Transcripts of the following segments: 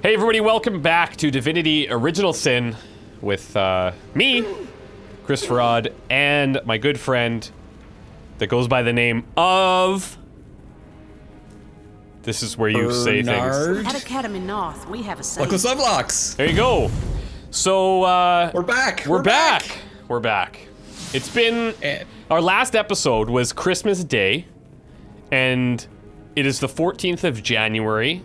Hey everybody, welcome back to Divinity Original Sin with me, ChristopherOdd, and my good friend that goes by the name of... This is where you say things. At Academy North, we have a saying. Luckless Lovelocks. There you go. So, we're back. We're back. We're back. It's been... Our last episode was Christmas Day, and it is the 14th of January,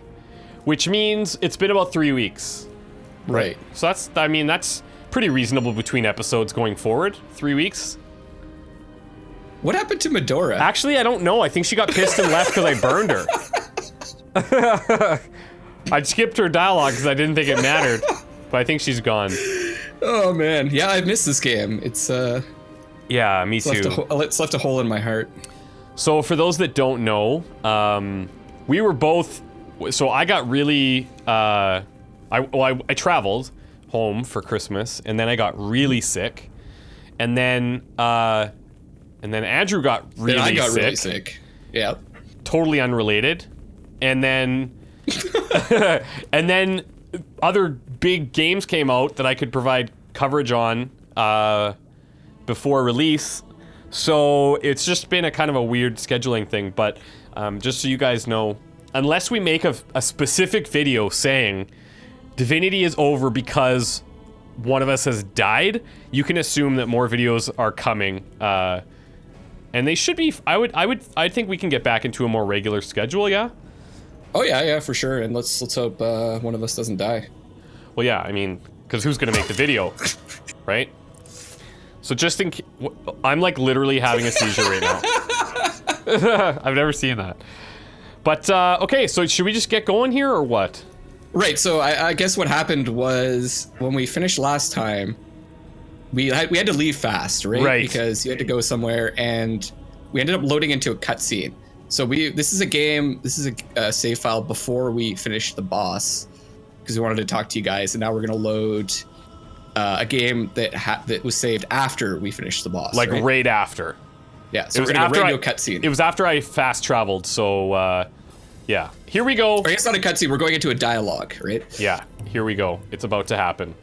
which means it's been about 3 weeks. Right. So that's pretty reasonable between episodes going forward. 3 weeks. What happened to Medora? Actually, I don't know. I think she got pissed and left because I burned her. I skipped her dialogue because I didn't think it mattered, but I think she's gone. Oh man, yeah, I've missed this game. It's yeah, me too. It's left a hole in my heart. So for those that don't know, we were both. So I got really. I traveled home for Christmas, and then I got really sick, and then Andrew got really sick. Then I got really sick. Yeah. Totally unrelated, and then and then other big games came out that I could provide coverage on before release. So it's just been a kind of a weird scheduling thing, but just so you guys know, unless we make a specific video saying Divinity is over because one of us has died, you can assume that more videos are coming. And they should be. I think we can get back into a more regular schedule. Yeah. Oh yeah, for sure. And let's hope one of us doesn't die. Well, yeah. I mean, because who's gonna make the video, right? So just in, I'm like literally having a seizure right now. I've never seen that. But okay, so should we just get going here or what? Right. So I guess what happened was when we finished last time, we had to leave fast, right? Right. Because you had to go somewhere, and we ended up loading into a cutscene. So this is a save file before we finished the boss, because we wanted to talk to you guys, and now we're gonna load a game that was saved after we finished the boss. Like right after. Yeah. So we're gonna go right into a cutscene. It was after I fast traveled, so yeah. Here we go. Or it's not a cutscene. We're going into a dialogue, right? Yeah. Here we go. It's about to happen.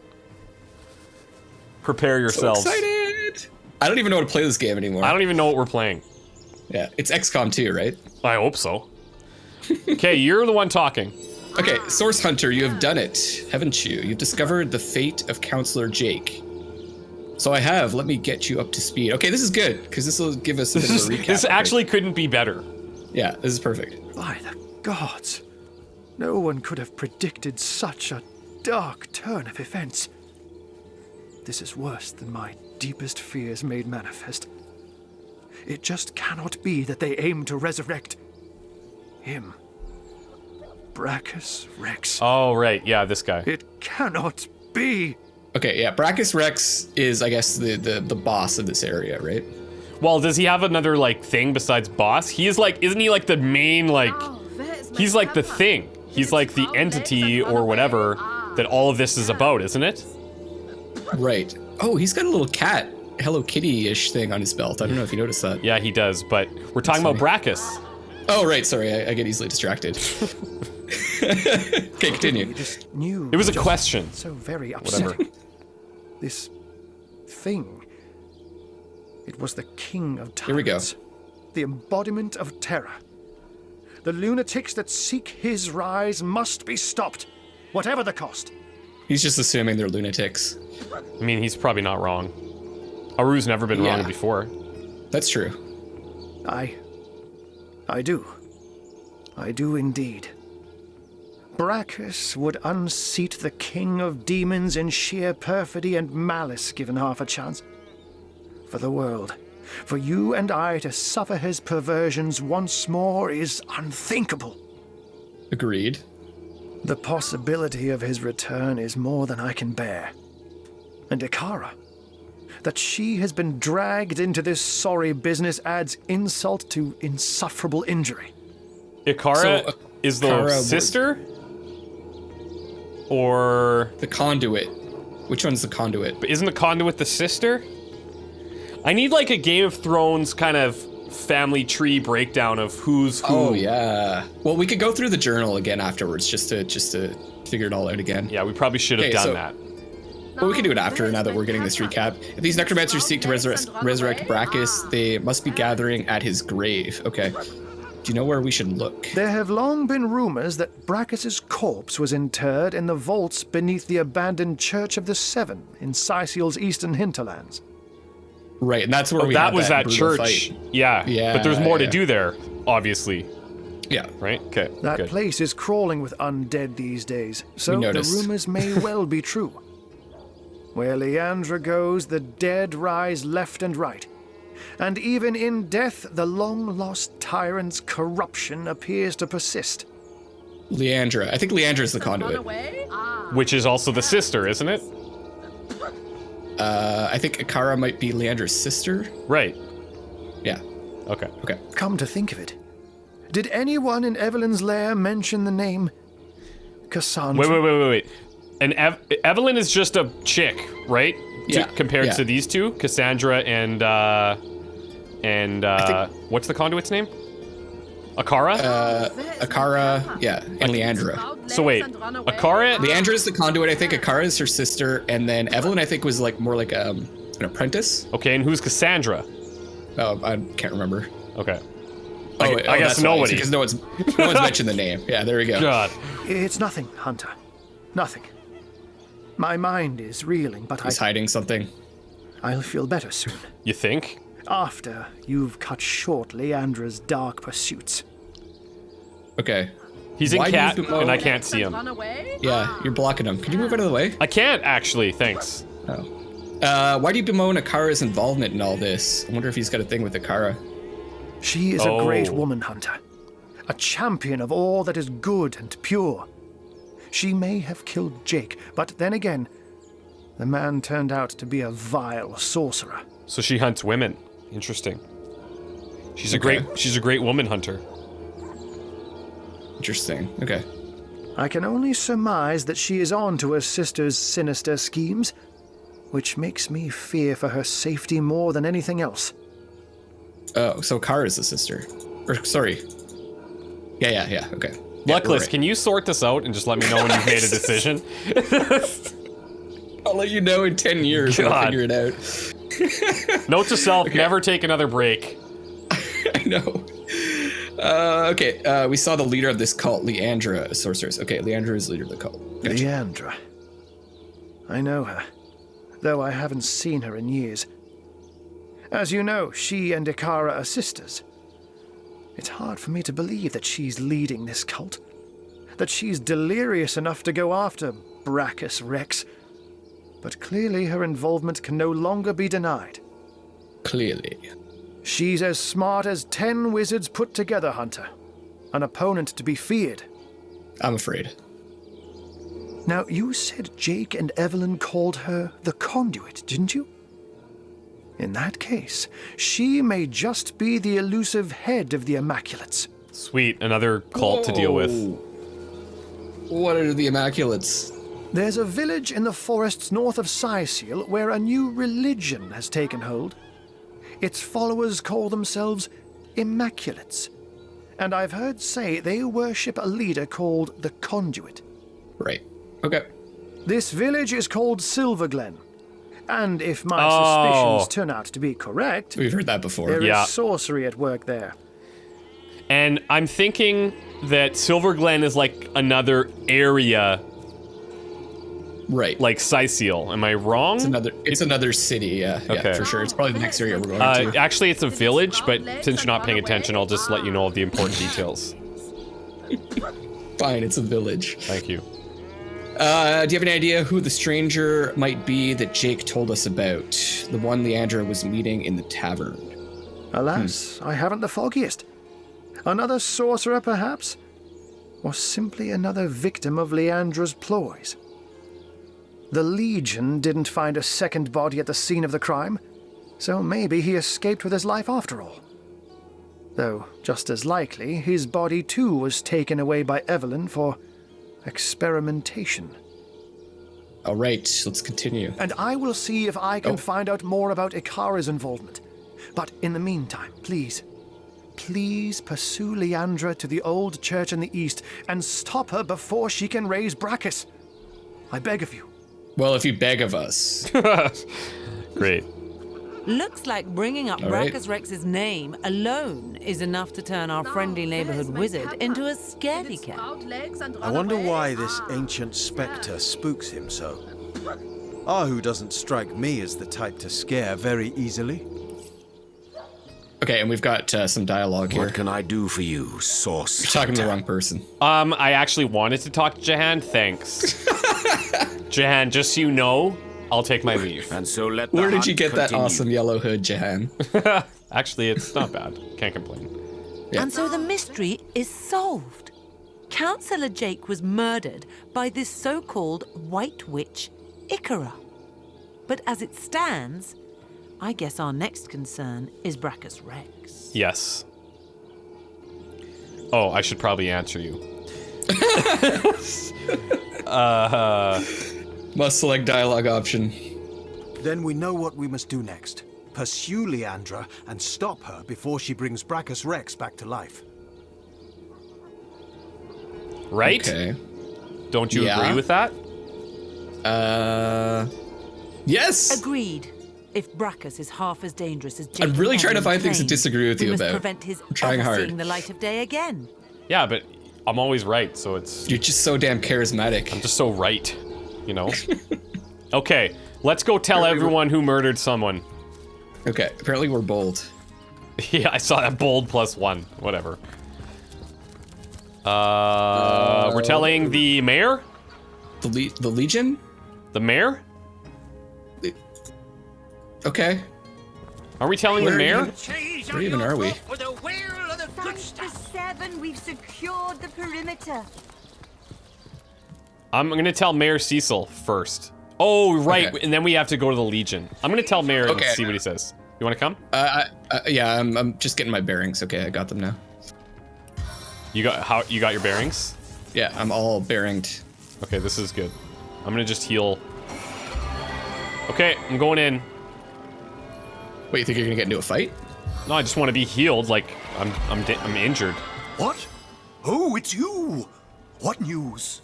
Prepare yourselves. So excited! I don't even know how to play this game anymore. I don't even know what we're playing. Yeah, it's XCOM 2, right? I hope so. Okay, you're the one talking. Okay, Source Hunter, you have done it, haven't you? You've discovered the fate of Counselor Jake. So I have. Let me get you up to speed. Okay, this is good, because this will give us a bit of a recap. This actually couldn't be better. Yeah, this is perfect. By the gods, no one could have predicted such a dark turn of events. This is worse than my deepest fears made manifest. It just cannot be that they aim to resurrect him. Brachus Rex. Oh, right. Yeah, this guy. It cannot be. Okay, yeah, Brachus Rex is, I guess, the boss of this area, right? Well, does he have another, like, thing besides boss? He is, like, isn't he, like, the main, like... He's, like, the thing. He's, like, the entity or whatever that all of this is about, isn't it? Right. Oh, he's got a little cat, Hello Kitty-ish thing on his belt. I don't know if you noticed that. Yeah, he does, but we're talking about Brachus. Oh, right, sorry, I get easily distracted. Okay, continue. This new It was a question. So very upsetting. Whatever. This thing. It was the king of tyrants. Here we go. The embodiment of terror. The lunatics that seek his rise must be stopped, whatever the cost. He's just assuming they're lunatics. I mean, he's probably not wrong. Aru's never been wrong before. That's true. I do. I do indeed. Brachus would unseat the king of demons in sheer perfidy and malice given half a chance. For the world, for you and I to suffer his perversions once more is unthinkable. Agreed. The possibility of his return is more than I can bear. And Ikara, that she has been dragged into this sorry business adds insult to insufferable injury. Ikara is the sister? Or... The conduit. Which one's the conduit? But isn't the conduit the sister? I need like a Game of Thrones kind of family tree breakdown of who's who. Oh yeah. Well, we could go through the journal again afterwards, just to figure it all out again. Yeah, we probably should have done that. But we can do it after, now that we're getting this recap. If these necromancers seek to resurrect Brachus, they must be gathering at his grave. Okay. Do you know where we should look? There have long been rumors that Brachus's corpse was interred in the vaults beneath the abandoned Church of the Seven in Sicil's eastern hinterlands. Right, and that's where we that had was that brutal church. fight. Yeah. But there's more to do there, obviously. Yeah. Right? Okay. That good. place is crawling with undead these days, so We the noticed. rumors may well be true. Where Leandra goes, the dead rise left and right. And even in death, the long-lost tyrant's corruption appears to persist. Leandra. I think Leandra's the conduit. Which is also the sister, isn't it? I think Akara might be Leandra's sister. Right. Yeah. Okay. Okay. Come to think of it, did anyone in Evelyn's lair mention the name Cassandra? Wait. And Evelyn is just a chick, right? Yeah, Compared yeah. to these two, Cassandra and what's the conduit's name? Akara? Akara, yeah, and Leandra. So wait, Akara? Leandra is the conduit, I think. Akara is her sister, and then Evelyn, I think, was like more like an apprentice. Okay, and who's Cassandra? Oh, I can't remember. Okay. I guess that's why, nobody. because no one's mentioned the name. Yeah, there we go. God. It's nothing, Hunter. Nothing. My mind is reeling, but He's hiding something. I'll feel better soon. You think? After you've cut short Leandra's dark pursuits. Okay. He's in Why do you cat, bemoan- and I can't see him. Yeah, you're blocking him. Can you move out of the way? I can't, actually, thanks. Oh. Why do you bemoan Akara's involvement in all this? I wonder if he's got a thing with Akara. She is a great woman, Hunter. A champion of all that is good and pure. She may have killed Jake, but then again, the man turned out to be a vile sorcerer. So she hunts women. Interesting. She's a great woman hunter. Interesting. Okay. I can only surmise that she is on to her sister's sinister schemes, which makes me fear for her safety more than anything else. Oh, so Akara's the sister. Or, sorry. Yeah, okay. Yeah, Luckless, right. can you sort this out and just let me know when you've made a decision? I'll let you know in 10 years when I figure it out. Note to self, never take another break. I know. Okay, we saw the leader of this cult, Leandra, a sorceress. Okay, Leandra is leader of the cult. Gotcha. Leandra. I know her, though I haven't seen her in years. As you know, she and Akara are sisters. It's hard for me to believe that she's leading this cult. That she's delirious enough to go after Brachus Rex. But clearly her involvement can no longer be denied. Clearly. She's as smart as 10 wizards put together, Hunter. An opponent to be feared. I'm afraid. Now, you said Jake and Evelyn called her the Conduit, didn't you? In that case, she may just be the elusive head of the Immaculates. Sweet, another cult to deal with. What are the Immaculates? There's a village in the forests north of Sicil where a new religion has taken hold. Its followers call themselves Immaculates. And I've heard say they worship a leader called the Conduit. Right. Okay. This village is called Silverglen. And if my suspicions turn out to be correct, We've heard that before. there is sorcery at work there. And I'm thinking that Silverglen is like another area Right. like Sicil. Am I wrong? It's another city, yeah. Okay. Yeah, for sure. It's probably the next area we're going to. Actually, it's a village, but since you're not paying attention, I'll just let you know of the important details. Fine, it's a village. Thank you. Do you have any idea who the stranger might be that Jake told us about? The one Leandra was meeting in the tavern. Alas, I haven't the foggiest. Another sorcerer, perhaps? Or simply another victim of Leandra's ploys? The Legion didn't find a second body at the scene of the crime, so maybe he escaped with his life after all. Though, just as likely, his body too was taken away by Evelyn for experimentation. All right, let's continue. And I will see if I can find out more about Ikara's involvement. But in the meantime, please, please pursue Leandra to the old church in the east and stop her before she can raise Brachus. I beg of you. Well, if you beg of us. Great. Looks like bringing up All right. Brachus Rex's name alone is enough to turn our friendly neighborhood wizard into a scaredy cat. I wonder why this ancient spectre spooks him so. Ahu doesn't strike me as the type to scare very easily. Okay, and we've got some dialogue here. What can I do for you, sauce? You're talking to the wrong person. I actually wanted to talk to Jahan. Thanks. Jahan, just so you know, I'll take my leave. And so let the Where did hunt you get that continue. awesome yellow hood, Jahan? Actually, it's not bad. Can't complain. Yeah. And so the mystery is solved. Councillor Jake was murdered by this so-called White Witch, Ikara. But as it stands, I guess our next concern is Brachus Rex. Yes. Oh, I should probably answer you. Must select dialogue option. Then we know what we must do next. Pursue Leandra and stop her before she brings Brachus Rex back to life. Right? Okay. Don't you Yeah. agree with that? Yes! Agreed. If Brachus is half as dangerous as Jake I'm really and trying to Evan find things to claim, disagree with we you must about. prevent his I'm trying ever hard. seeing the light of day again. Yeah, but I'm always right, so it's You're just so damn charismatic. just so right, you know? Okay, let's go tell everyone who murdered someone. Okay, apparently we're bold. Yeah, I saw that bold +1. Whatever. We're telling the mayor? The Legion? The mayor? Okay. Are we telling the mayor? Where even are we? Thanks to 7, we've secured the perimeter. I'm gonna tell Mayor Cecil first. Oh, right, Okay. and then we have to go to the Legion. I'm gonna tell Mayor and Okay. see what he says. You wanna come? Yeah, I'm just getting my bearings. Okay, I got them now. You got your bearings? Yeah, I'm all bearinged. Okay, this is good. I'm gonna just heal. Okay, I'm going in. Wait, you think you're gonna get into a fight? No, I just want to be healed. Like I'm injured. What? Oh, it's you! What news?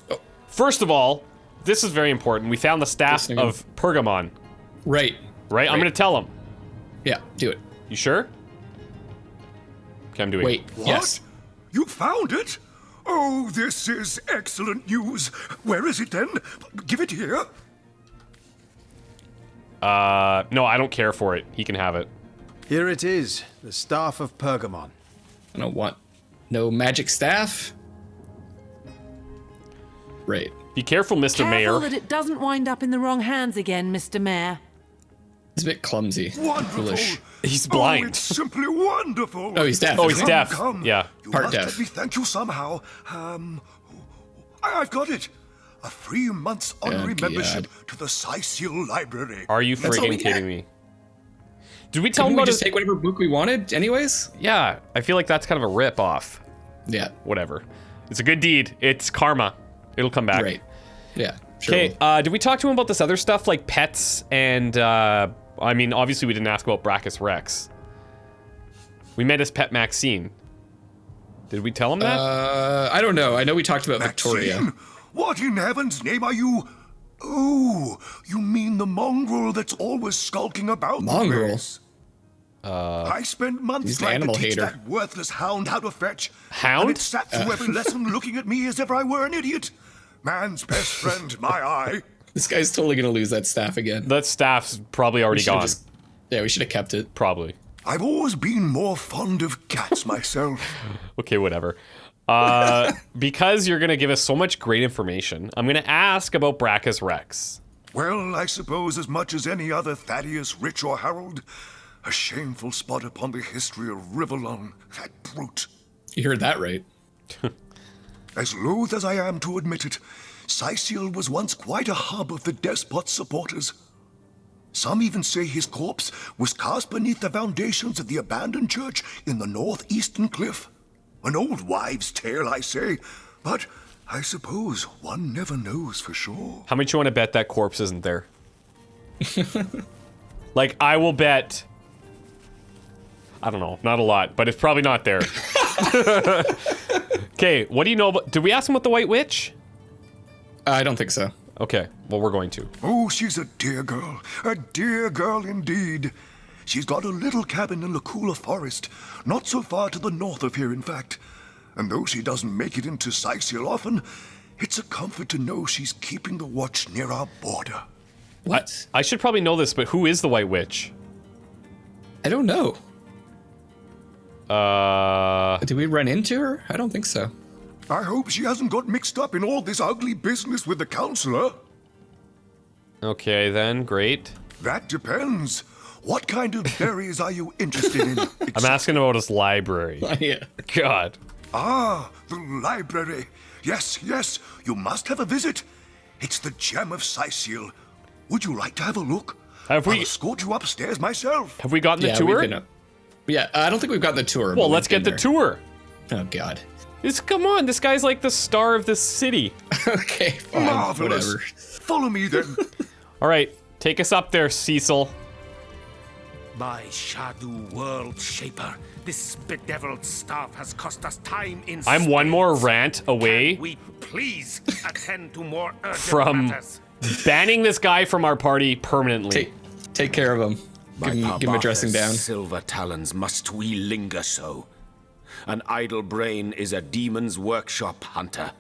First of all, this is very important. We found the staff Listening. of Pergamon. Right. Right? I'm gonna tell him. Yeah, do it. You sure? Okay, I'm doing. Wait. What? Yes. You found it? Oh, this is excellent news. Where is it then? Give it here. No, I don't care for it. He can have it. Here it is, the staff of Pergamon. I don't want no magic staff. Right. Be careful, Mr. Careful Mayor. that it doesn't wind up in the wrong hands again, Mr. Mayor. It's a bit clumsy. Wonderful. Foolish. He's Oh, blind. it's simply wonderful. Oh, he's deaf. Oh, he's isn't he? deaf. Come. Yeah. You Part must deaf. let me thank you somehow. I've got it. A 3 months honorary God. membership to the Sicil Library. Are you That's all we friggin' get. kidding me? Did we tell him Couldn't we about just his... take whatever book we wanted, anyways? Yeah, I feel like that's kind of a rip off. Yeah. Whatever. It's a good deed. It's karma. It'll come back. Right. Yeah. Sure. Okay, did we talk to him about this other stuff like pets and, I mean, obviously we didn't ask about Brachus Rex. We met his pet Maxine. Did we tell him that? I don't know. I know we talked about Victoria. Maxine? What in heaven's name are you? Oh, you mean the mongrel that's always skulking about the Mongrel? place? I spent months He's an trying to animal teach hater. that worthless hound how to fetch. Hound? And it sat through every lesson looking at me as if I were an idiot. Man's best friend, my eye. This guy's totally gonna lose that staff again. That staff's probably already We should've gone. Yeah, we should have kept it. Probably. I've always been more fond of cats myself. Okay, whatever. Because you're gonna give us so much great information, I'm gonna ask about Brachus Rex. Well, I suppose as much as any other Thaddeus, Rich, or Harold, a shameful spot upon the history of Rivellon, that brute. You heard that right. As loath as I am to admit it, Sicil was once quite a hub of the despot's supporters. Some even say his corpse was cast beneath the foundations of the abandoned church in the northeastern cliff. An old wives' tale, I say, but I suppose one never knows for sure. How much you want to bet that corpse isn't there? Like, I will bet I don't know, not a lot, but it's probably not there. Okay, what do you know about... Did we ask him about the White Witch? I don't think so. Okay, well, we're going to. Oh, she's a dear girl indeed. She's got a little cabin in the cooler forest, not so far to the north of here, in fact. And though she doesn't make it into Sicil often, it's a comfort to know she's keeping the watch near our border. What? I should probably know this, but who is the White Witch? I don't know. Did we run into her? I don't think so. I hope she hasn't got mixed up in all this ugly business with the counselor. Okay, then, great. That depends. What kind of berries are you interested in? I'm asking about his library. Yeah. God. Ah, the library. Yes, you must have a visit. It's the gem of Sicil. Would you like to have a look? Have we- I'll escort you upstairs myself. Have we gotten the Yeah, tour? we've been up. Yeah, I don't think we've gotten the tour. Well, but let's we've get the been tour. there. Oh, God. Come on, this guy's like the star of this city. Okay, fine. Marvelous. Whatever. Follow me then. All right, take us up there, Cecil. My shadow world shaper, this bedeviled staff has cost us time in I'm one space. more rant away Can we please attend to more urgent from matters? banning this guy from our party permanently. Take care of him. Give him a dressing down. Silver talons, must we linger so? An idle brain is a demon's workshop, hunter.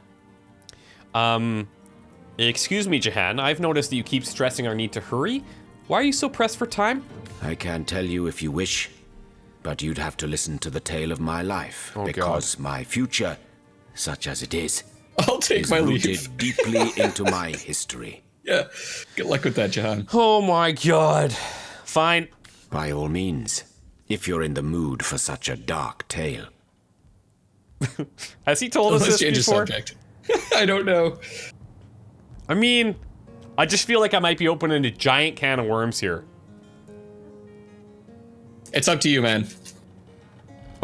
Excuse me, Jahan. I've noticed that you keep stressing our need to hurry. Why are you so pressed for time? I can tell you if you wish, but you'd have to listen to the tale of my life, Oh, because my future, such as it is I'll take my rooted leave. deeply into my history. Yeah. Good luck with that, John. Oh my god. Fine. By all means, if you're in the mood for such a dark tale. Has he told us Let's this change the before? subject. I don't know. I mean, I just feel like I might be opening a giant can of worms here. It's up to you, man.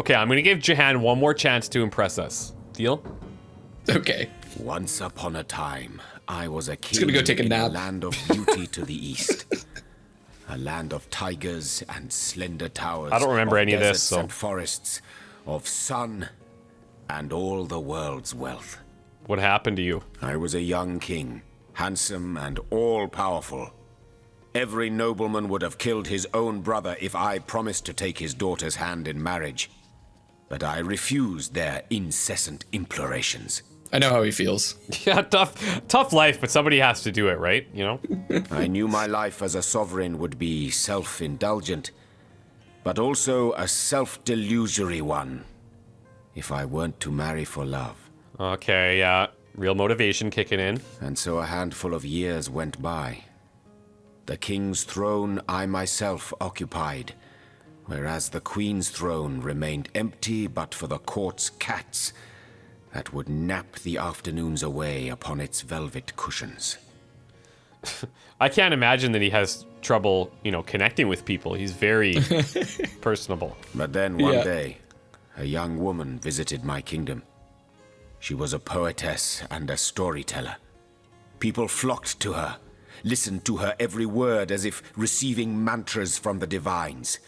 Okay, I'm gonna give Jahan one more chance to impress us. Deal? Okay. Once upon a time, I was a king gonna go take a in nap. a land of beauty to the east. A land of tigers and slender towers. I don't remember any of this, deserts so- and forests, of sun and all the world's wealth. What happened to you? I was a young king, handsome and all-powerful. Every nobleman would have killed his own brother if I promised to take his daughter's hand in marriage. But I refused their incessant implorations. I know how he feels. Yeah, tough life, but somebody has to do it, right? You know? I knew my life as a sovereign would be self-indulgent, but also a self-delusory one, if I weren't to marry for love. Okay, yeah. Real motivation kicking in. And so a handful of years went by. The king's throne I myself occupied, whereas the queen's throne remained empty but for the court's cats that would nap the afternoons away upon its velvet cushions. I can't imagine that he has trouble, connecting with people. He's very personable. But then one Yeah. day, a young woman visited my kingdom. She was a poetess and a storyteller. People flocked to her, listened to her every word as if receiving mantras from the divines.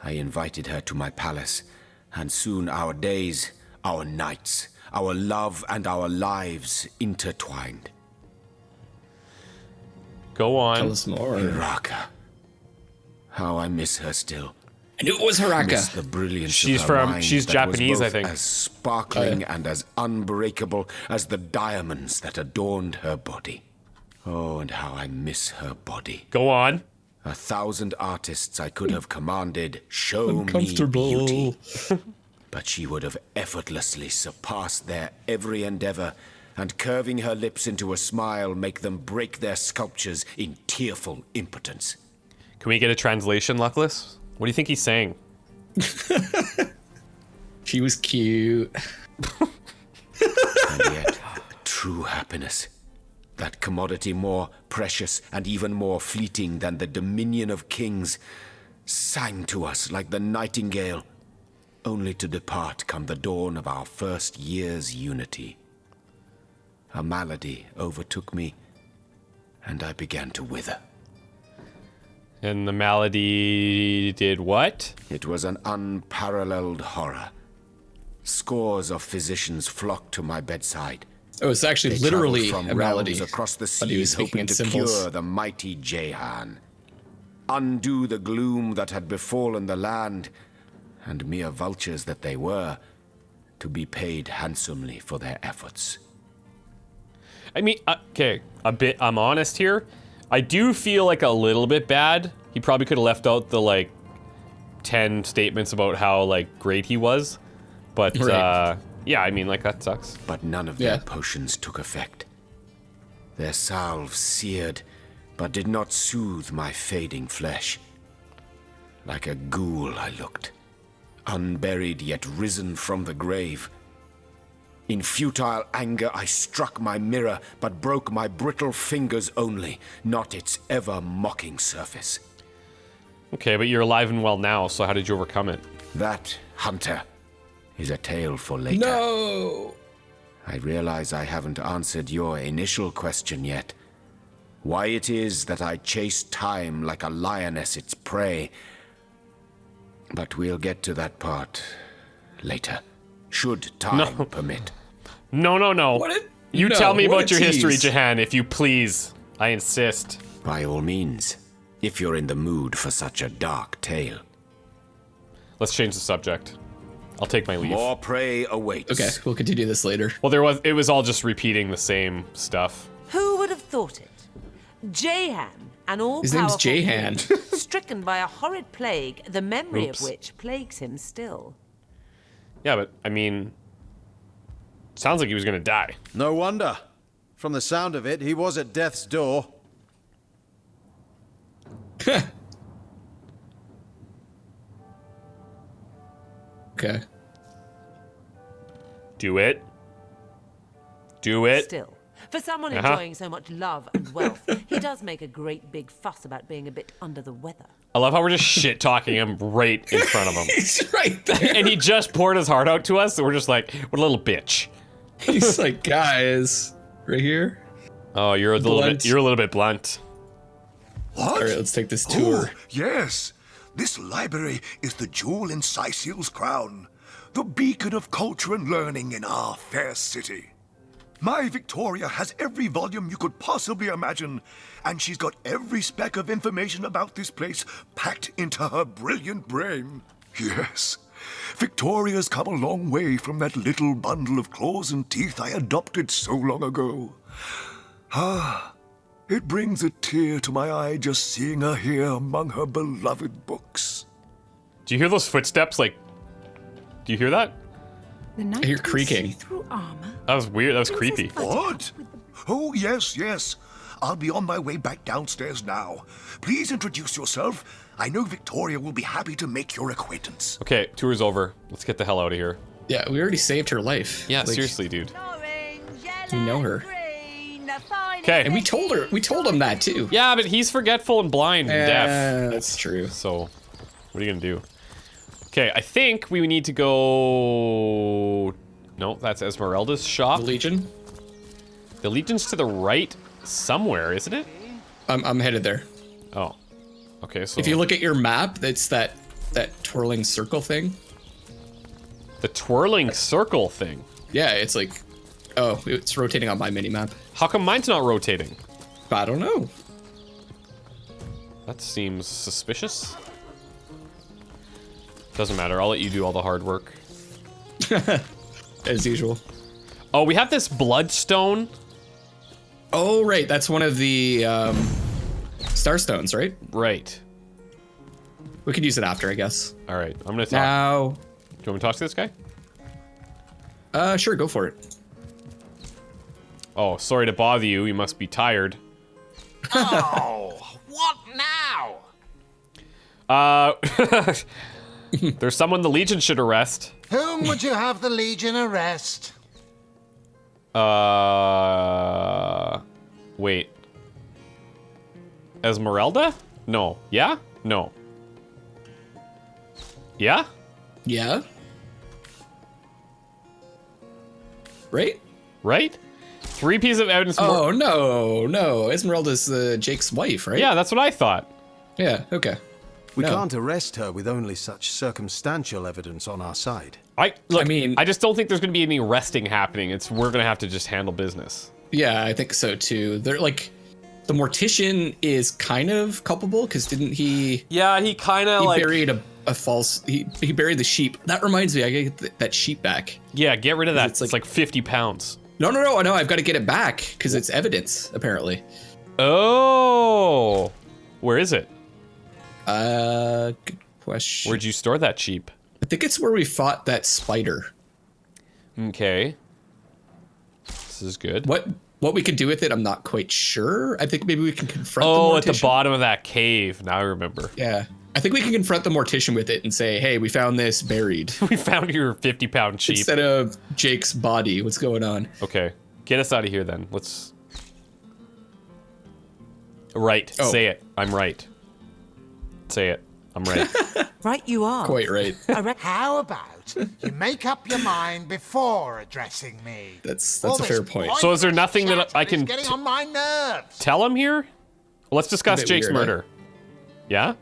I invited her to my palace, and soon our days, our nights, our love and our lives intertwined. Go on. Tell us more. Hiraka. How I miss her still. I knew it was Miss Hiraka. the brilliance She's of her from- mind she's that was Japanese, I both think. as sparkling and as unbreakable as the diamonds that adorned her body. Oh, and how I miss her body. Go on. 1,000 artists I could have commanded, show me Uncomfortable. beauty. But she would have effortlessly surpassed their every endeavor, and curving her lips into a smile, make them break their sculptures in tearful impotence. Can we get a translation, Luckless? What do you think he's saying? She was cute. And yet, true happiness, that commodity more precious and even more fleeting than the dominion of kings, sang to us like the nightingale, only to depart come the dawn of our first year's unity. A malady overtook me, and I began to wither. And the malady did what? It was an unparalleled horror. Scores of physicians flocked to my bedside. Oh, it's actually They literally traveled a from malady. realms across the But he seas, was speaking hoping in to symbols. cure the mighty Jehan, undo the gloom that had befallen the land, and mere vultures that they were, to be paid handsomely for their efforts. I mean, okay, I'm honest here. I do feel like a little bit bad. He probably could have left out the, like, 10 statements about how, like, great he was. But, Right. yeah, I mean, like, that sucks. But none of their potions took effect. Their salves seared, but did not soothe my fading flesh. Like a ghoul I looked, unburied yet risen from the grave. In futile anger I struck my mirror, but broke my brittle fingers only, not its ever-mocking surface. Okay, but you're alive and well now, so how did you overcome it? That, Hunter, is a tale for later. No! I realize I haven't answered your initial question yet. Why it is that I chase time like a lioness its prey. But we'll get to that part later, should time permit. No. You no, tell me what about a your history, tease. Jahan, if you please. I insist. By all means, if you're in the mood for such a dark tale. Let's change the subject. I'll take my leave. More prey awaits. Okay, we'll continue this later. Well, it was all just repeating the same stuff. Who would have thought it? Jehan, an all-powerful His name's Jehan. king, stricken by a horrid plague, the memory Oops. of which plagues him still. Yeah, but, I mean... Sounds like he was gonna die. No wonder. From the sound of it, he was at death's door. Okay. Do it. Do it. Still, for someone Uh-huh. enjoying so much love and wealth, he does make a great big fuss about being a bit under the weather. I love how we're just shit-talking him right in front of him. He's right there. And he just poured his heart out to us, so we're just like, what a little bitch. He's like, guys, right here. Oh, you're a little bit blunt. What? All right, let's take this tour. Oh, yes. This library is the jewel in Sicil's crown, the beacon of culture and learning in our fair city. My Victoria has every volume you could possibly imagine, and she's got every speck of information about this place packed into her brilliant brain. Yes, Victoria's come a long way from that little bundle of claws and teeth I adopted so long ago. Ah, it brings a tear to my eye just seeing her here among her beloved books. Do you hear those footsteps? Like, do you hear that? The knight hear in creaking. see-through armor. That was weird. That was Princess creepy. Buttercup What? with the- Oh, yes. I'll be on my way back downstairs now. Please introduce yourself. I know Victoria will be happy to make your acquaintance. Okay, tour's over. Let's get the hell out of here. Yeah, we already saved her life. Yeah, Like, seriously, dude. Orange, We know her. green, the finest Okay. And we told him that too. Yeah, but he's forgetful and blind and deaf. That's true. So, what are you gonna do? Okay, I think we need to go... No, that's Esmerelda's shop. The Legion. The Legion's to the right somewhere, isn't it? I'm headed there. Oh. Okay, so... If you look at your map, it's that twirling circle thing. The twirling circle thing. Yeah, it's like, oh, it's rotating on my mini map. How come mine's not rotating? I don't know. That seems suspicious. Doesn't matter, I'll let you do all the hard work. As usual. Oh, we have this bloodstone. Oh, right. That's one of the Starstones, right? Right. We could use it after, I guess. All right, I'm gonna talk. Now, Do you want me to talk to this guy? sure, go for it. Oh, sorry to bother you. You must be tired. Oh, what now? There's someone the Legion should arrest. Whom would you have the Legion arrest? Wait. Esmerelda? No. Yeah? No. Yeah? Yeah. Right? Right? 3 pieces of evidence. Oh, no. Esmeralda's Jake's wife, right? Yeah, that's what I thought. Yeah, okay. We No. can't arrest her with only such circumstantial evidence on our side. I just don't think there's going to be any arresting happening. We're going to have to just handle business. Yeah, I think so too. They're like, the mortician is kind of culpable because didn't he? Yeah, he kind of like buried a false. He buried the sheep. That reminds me, I gotta get that sheep back. Yeah, get rid of that. It's It's like 50 pounds. No, I've got to get it back because it's evidence apparently. Oh, where is it? Good question. Where'd you store that sheep? I think it's where we fought that spider. Okay. This is good. What we can do with it, I'm not quite sure. I think maybe we can confront the mortician. Oh, at the bottom of that cave. Now I remember. Yeah. I think we can confront the mortician with it and say, hey, we found this buried. We found your 50-pound sheep. Instead of Jake's body. What's going on? Okay. Get us out of here then. Let's... Right. Oh. Say it. I'm right. Say it. I'm right. Right you are. Quite right. How about you make up your mind before addressing me? That's All a this fair point. So is there nothing that I can It's getting on my nerves. tell him here? Let's discuss A bit Jake's weird, murder. Yeah?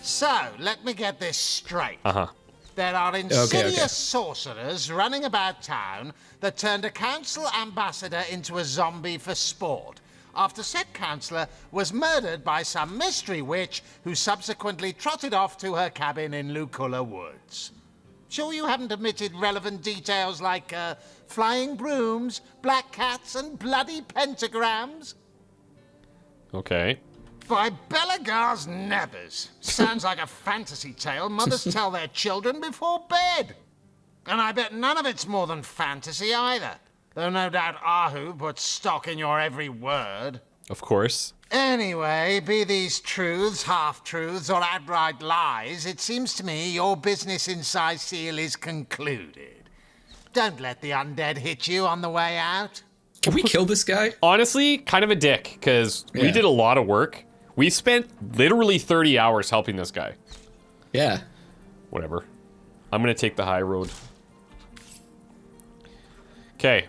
So, let me get this straight. Uh-huh. There are insidious okay. sorcerers running about town that turned a council ambassador into a zombie for sport, after said councillor was murdered by some mystery witch who subsequently trotted off to her cabin in Luculla Woods. Sure you haven't omitted relevant details like flying brooms, black cats, and bloody pentagrams? Okay. By Belagar's nethers. Sounds like a fantasy tale mothers tell their children before bed. And I bet none of it's more than fantasy either. Though no doubt Ahu puts stock in your every word. Of course. Anyway, be these truths, half-truths, or outright lies, it seems to me your business in Seal is concluded. Don't let the undead hit you on the way out. Can we kill this guy? Honestly, kind of a dick, because we Yeah. did a lot of work. We spent literally 30 hours helping this guy. Yeah. Whatever. I'm going to take the high road. Okay.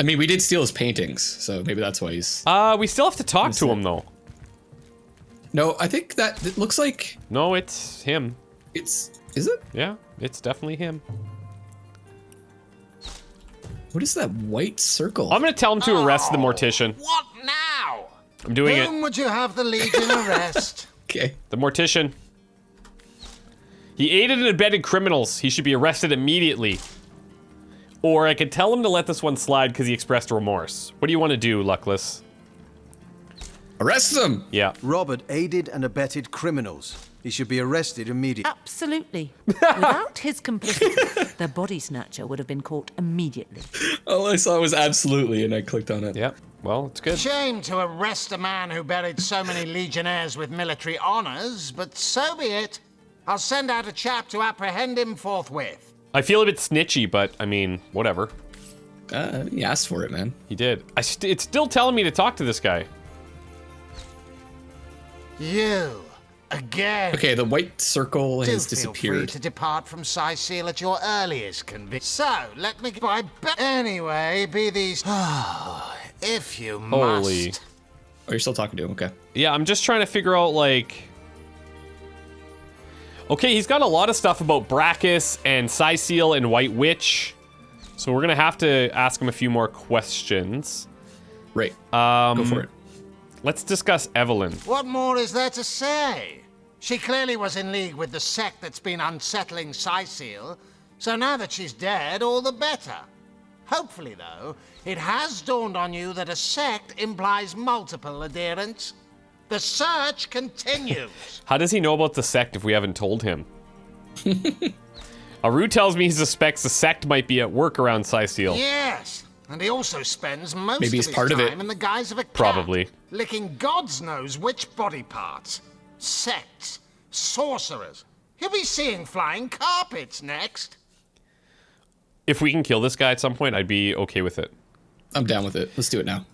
I mean, we did steal his paintings, so maybe that's why he's... We still have to talk to him, though. No, I think that it looks like No, it's him. it's... Is it? Yeah, it's definitely him. What is that white circle? I'm going to tell him to arrest the mortician. What now? I'm doing it. Whom would you have the Legion arrest? Okay. The mortician. He aided and abetted criminals. He should be arrested immediately. Or I could tell him to let this one slide because he expressed remorse. What do you want to do, Luckless? Arrest him! Yeah. Robert aided and abetted criminals. He should be arrested immediately. Absolutely. Without his complicity, the body snatcher would have been caught immediately. All I saw was absolutely, and I clicked on it. Yeah. Well, it's good. Shame to arrest a man who buried so many legionnaires with military honors, but so be it. I'll send out a chap to apprehend him forthwith. I feel a bit snitchy, but I mean, whatever. He asked for it, man. He did. It's still telling me to talk to this guy. You, again. Okay, the white circle has Feel free disappeared. to depart from Seal at your earliest convenience. So, let me... Anyway, be these... if you Holy. must. Oh, you're still talking to him, okay. Yeah, I'm just trying to figure out, like... Okay, he's got a lot of stuff about Brachus and Seal and White Witch. So we're going to have to ask him a few more questions. Right. Go for it. Let's discuss Evelyn. What more is there to say? She clearly was in league with the sect that's been unsettling Seal. So now that she's dead, all the better. Hopefully, though, it has dawned on you that a sect implies multiple adherents. The search continues. How does he know about the sect if we haven't told him? Aru tells me he suspects the sect might be at work around Seal. Yes, and he also spends most Maybe of he's his part of it. time in the guise of a cat, Probably. licking God's knows which body parts. Sects, sorcerers. He'll be seeing flying carpets next. If we can kill this guy at some point, I'd be okay with it. I'm down with it. Let's do it now.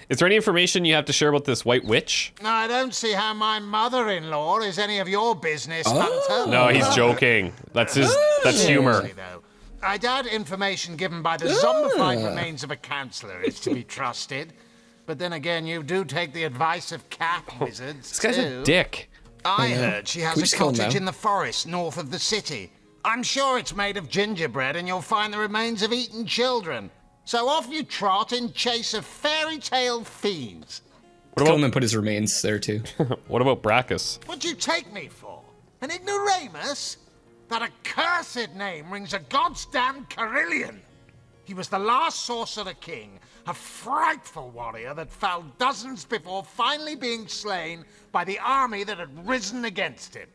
Is there any information you have to share about this White Witch? I don't see how my mother-in-law is any of your business, Oh. Hunter. No, he's joking. That's humor. Seriously, though, I doubt information given by the zombified remains of a councillor is to be trusted. But then again, you do take the advice of cat wizards, This guy's too. a dick. I heard she has Can we a just kill him cottage now? in the forest north of the city. I'm sure it's made of gingerbread and you'll find the remains of eaten children. So off you trot in chase of fairy tale fiends. Kill him and put his remains there too. What about Brachus? What'd you take me for? An ignoramus? That accursed name rings a goddamn Carillion. He was the last sorcerer king, a frightful warrior that fell dozens before finally being slain by the army that had risen against him.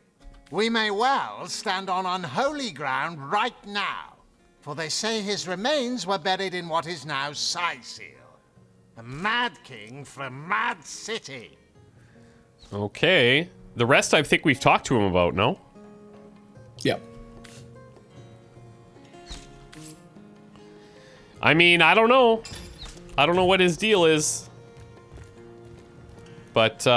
We may well stand on unholy ground right now, for they say his remains were buried in what is now Sicil, the Mad King from Mad City. Okay. The rest I think we've talked to him about, no? Yep. I mean, I don't know. I don't know what his deal is. But,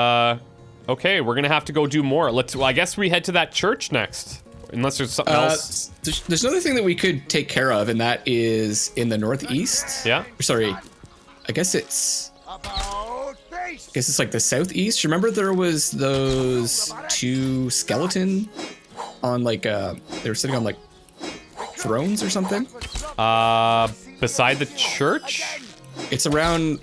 okay, we're gonna have to go do more. Well, I guess we head to that church next. Unless there's something else. There's another thing that we could take care of, and that is in the northeast. Yeah? Sorry, I guess it's like the southeast. Remember there was those two skeleton on like they were sitting on like thrones or something. Beside the church? It's around.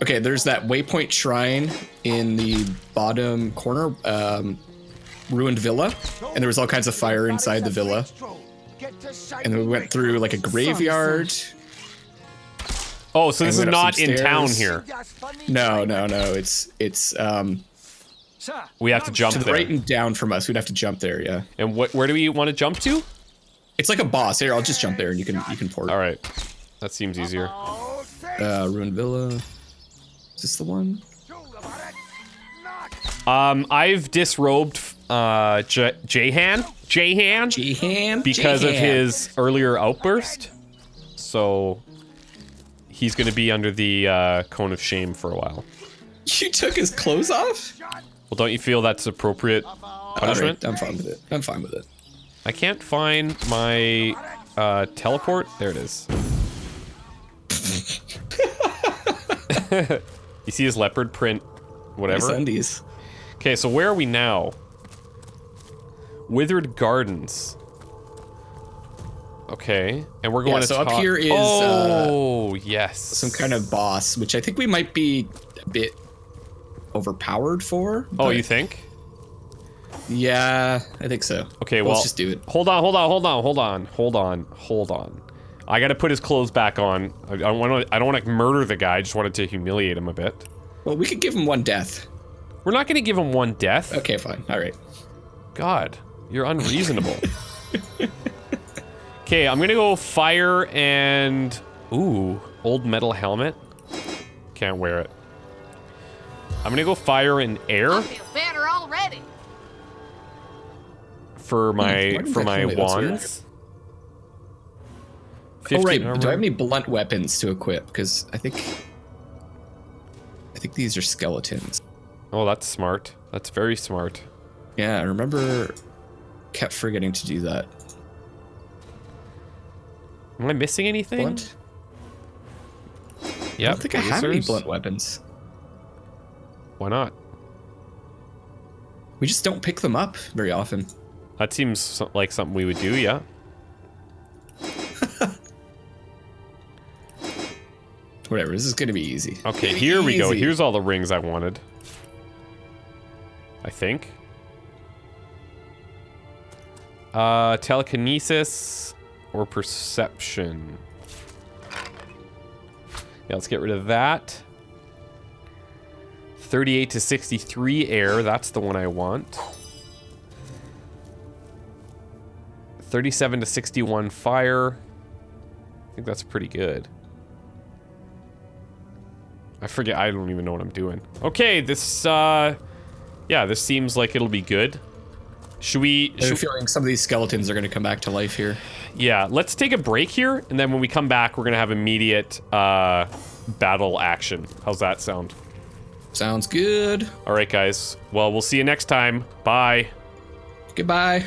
Okay, there's that waypoint shrine in the bottom corner, ruined villa, and there was all kinds of fire inside the villa. And then we went through like a graveyard. Oh, so this is and went up not some in town stairs. here. No. It's We have to jump to the there. right and down from us. We'd have to jump there, yeah. And where do we want to jump to? It's like a boss. Here, I'll just jump there and you can port. All right. That seems easier. Ruined villa. Is this the one? I've disrobed Jahan because of his earlier outburst. So he's going to be under the cone of shame for a while. You took his clothes off? Well, don't you feel that's appropriate punishment? Right, I'm fine with it. I'm fine with it. I can't find my teleport. There it is. You see his leopard print, whatever. Nice undies. Okay, so where are we now? Withered Gardens. Okay, and we're going Yeah, to so talk. up here is yes, some kind of boss, which I think we might be a bit overpowered for. Oh, but you think? Yeah, I think so. Okay, well, let's just do it. Hold on. I got to put his clothes back on. I don't want to murder the guy. I just wanted to humiliate him a bit. Well, we could give him one death. We're not going to give him one death. Okay, fine. All right. God, you're unreasonable. Okay, I'm gonna go fire and old metal helmet. Can't wear it. I'm gonna go fire and air I feel better already. for my Why did that tell me that's wands. Oh, right. 15 armor. Do I have any blunt weapons to equip? Because I think these are skeletons. Oh, that's smart. That's very smart. Yeah, I remember. Kept forgetting to do that. Am I missing anything? Blunt? Yeah. I don't think I have any blunt weapons. Why not? We just don't pick them up very often. That seems like something we would do, yeah. Whatever, this is gonna be easy. Okay, here we go. Here's all the rings I wanted. I think. Telekinesis or perception. Yeah, let's get rid of that. 38 to 63 air, that's the one I want. 37 to 61 fire. I think that's pretty good. I forget, I don't even know what I'm doing. Okay, this, yeah, this seems like it'll be good. Should we... I have a feeling some of these skeletons are going to come back to life here. Yeah, let's take a break here, and then when we come back, we're going to have immediate battle action. How's that sound? Sounds good. All right, guys. Well, we'll see you next time. Bye. Goodbye.